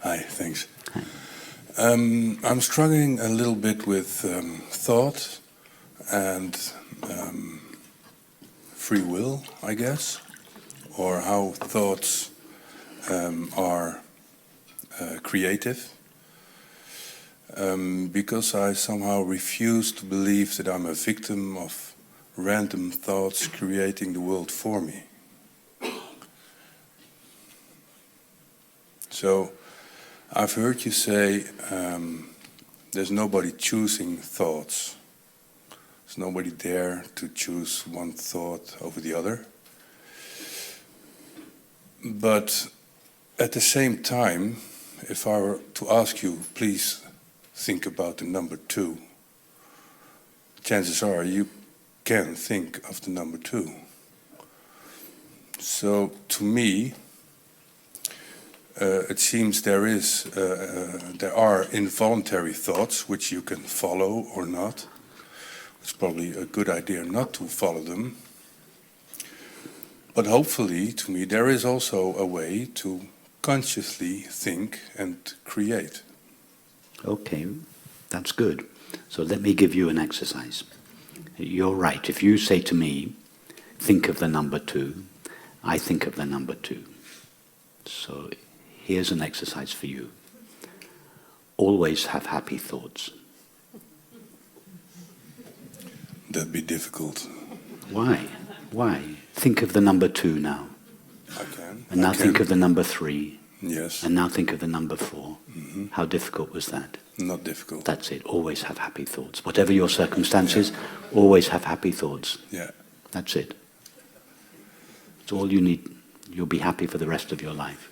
Hi, thanks. Hi. I'm struggling a little bit with thought and free will, I guess, or how thoughts are creative, because I somehow refuse to believe that I'm a victim of random thoughts creating the world for me. So I've heard you say there's nobody choosing thoughts. There's nobody there to choose one thought over the other. But at the same time, if I were to ask you, please think about the number 2, chances are you can think of the number 2. So to me, it seems there are involuntary thoughts which you can follow or not. It's probably a good idea not to follow them. But hopefully, to me, there is also a way to consciously think and create. Okay, that's good. So let me give you an exercise. You're right. If you say to me, think of the number 2, I think of the number 2. So here's an exercise for you. Always have happy thoughts. That'd be difficult. Why? Why? Think of the number 2 now. I can. And now think of the number 3. Yes. And now think of the number 4. Mm-hmm. How difficult was that? Not difficult. That's it. Always have happy thoughts. Whatever your circumstances, always have happy thoughts. Yeah. That's it. It's all you need. You'll be happy for the rest of your life.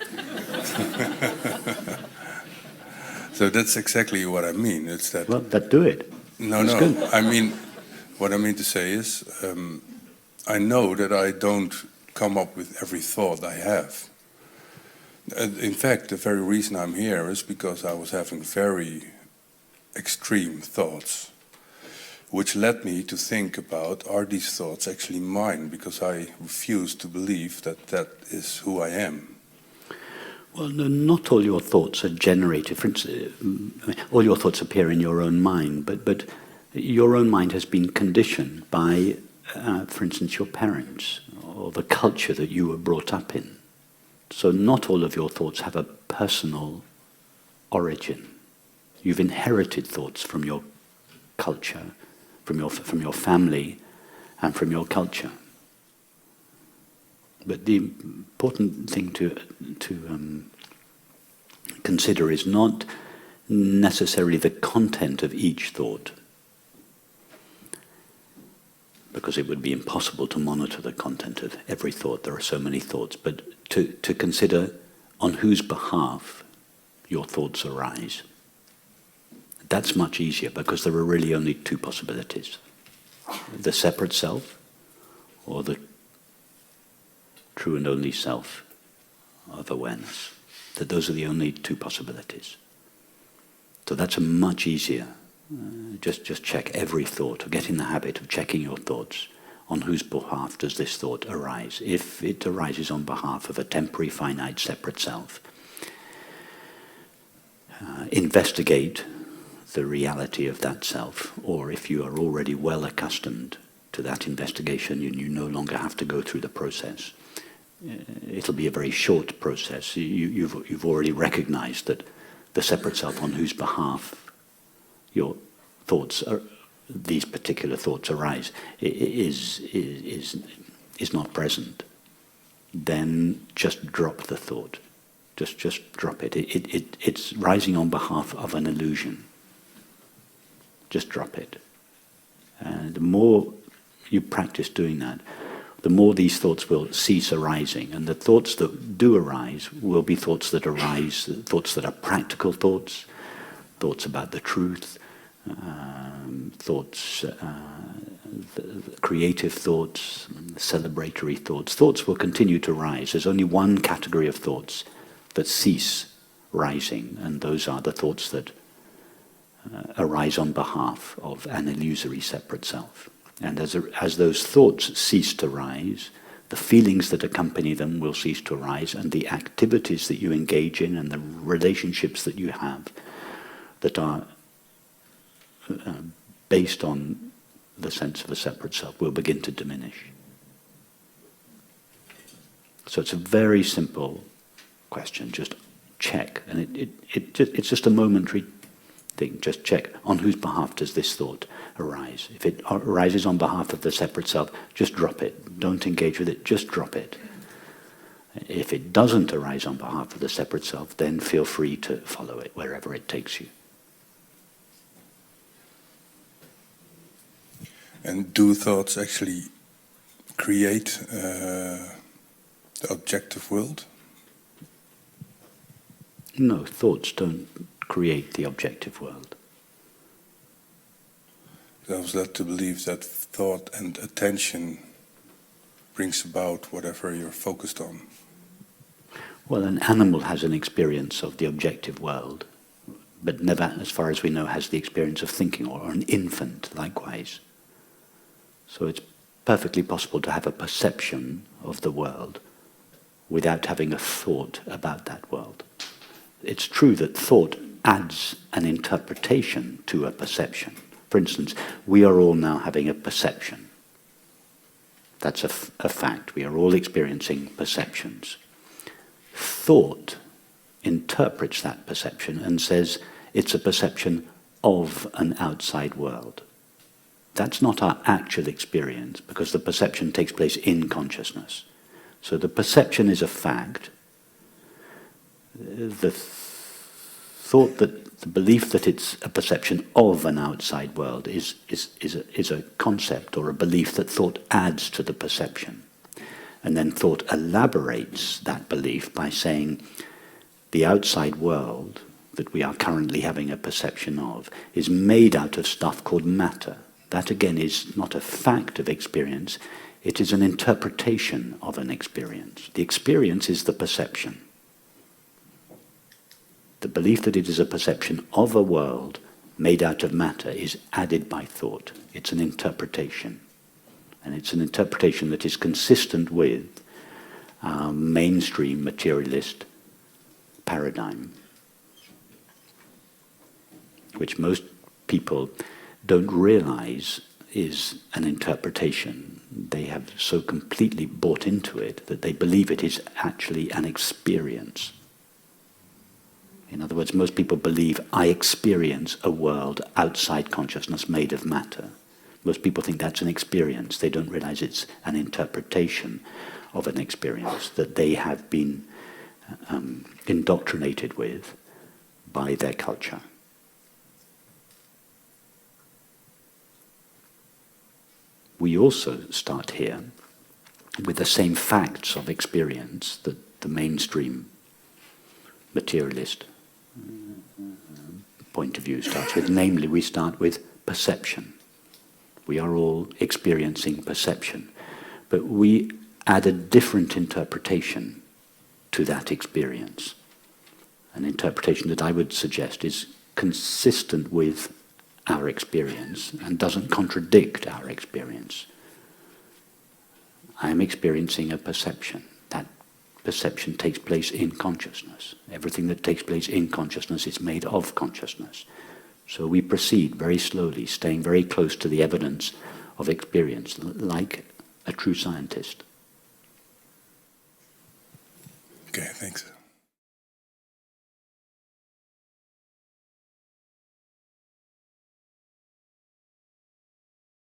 So that's exactly what I mean. It's that. Well, do it. No. Good. I mean, what I mean to say is, I know that I don't come up with every thought I have. In fact, the very reason I'm here is because I was having very extreme thoughts, which led me to think about, are these thoughts actually mine? Because I refuse to believe that that is who I am. Well, no, not all your thoughts are generated. For instance, all your thoughts appear in your own mind, but your own mind has been conditioned by, for instance, your parents or the culture that you were brought up in. So not all of your thoughts have a personal origin. You've inherited thoughts from your culture, from your family, and from your culture. But the important thing to consider is not necessarily the content of each thought, because it would be impossible to monitor the content of every thought. There are so many thoughts, but to consider on whose behalf your thoughts arise. That's much easier, because there are really only 2 possibilities. The separate self, or the true and only self of awareness. That those are the only 2 possibilities. So that's a much easier. Just check every thought, or get in the habit of checking your thoughts. On whose behalf does this thought arise? If it arises on behalf of a temporary, finite, separate self, investigate the reality of that self. Or if you are already well accustomed to that investigation and you no longer have to go through the process, it'll be a very short process. You've already recognized that the separate self on whose behalf your thoughts are, these particular thoughts arise, is not present. Then just drop the thought. Just drop it. It's rising on behalf of an illusion. Just drop it. And the more you practice doing that, the more these thoughts will cease arising. And the thoughts that do arise will be thoughts that are practical thoughts, thoughts about the truth, thoughts, creative thoughts, celebratory thoughts. Thoughts will continue to rise. There's only one category of thoughts that cease rising, and those are the thoughts that arise on behalf of an illusory separate self. And as those thoughts cease to rise, The feelings that accompany them will cease to arise, and the activities that you engage in and the relationships that you have that are based on the sense of a separate self will begin to diminish. So it's a very simple question. Just check, and it's just a momentary thing. Just check on whose behalf does this thought arise. If it arises on behalf of the separate self, just drop it. Don't engage with it. Just drop it. If it doesn't arise on behalf of the separate self, then feel free to follow it wherever it takes you. And do thoughts actually create the objective world? No, thoughts don't create the objective world. I was led to believe that thought and attention brings about whatever you're focused on. Well, an animal has an experience of the objective world, but never, as far as we know, has the experience of thinking, or an infant likewise. So it's perfectly possible to have a perception of the world without having a thought about that world. It's true that thought adds an interpretation to a perception. For instance, we are all now having a perception. That's a fact. We are all experiencing perceptions. Thought interprets that perception and says it's a perception of an outside world. That's not our actual experience, because the perception takes place in consciousness. So the perception is a fact. The thought that the belief that it's a perception of an outside world is a concept or a belief that thought adds to the perception. And then thought elaborates that belief by saying the outside world that we are currently having a perception of is made out of stuff called matter. That again is not a fact of experience, it is an interpretation of an experience. The experience is the perception. The belief that it is a perception of a world made out of matter is added by thought. It's an interpretation. And it's an interpretation that is consistent with our mainstream materialist paradigm, which most people don't realize is an interpretation. They have so completely bought into it that they believe it is actually an experience. In other words, most people believe, I experience a world outside consciousness made of matter. Most people think that's an experience. They don't realize it's an interpretation of an experience that they have been indoctrinated with by their culture. We also start here with the same facts of experience that the mainstream materialist point of view starts with. Namely, we start with perception. We are all experiencing perception, but we add a different interpretation to that experience. An interpretation that I would suggest is consistent with our experience and doesn't contradict our experience. I am experiencing a perception. That perception takes place in consciousness. Everything that takes place in consciousness is made of consciousness. So we proceed very slowly, staying very close to the evidence of experience, like a true scientist. Okay, thanks.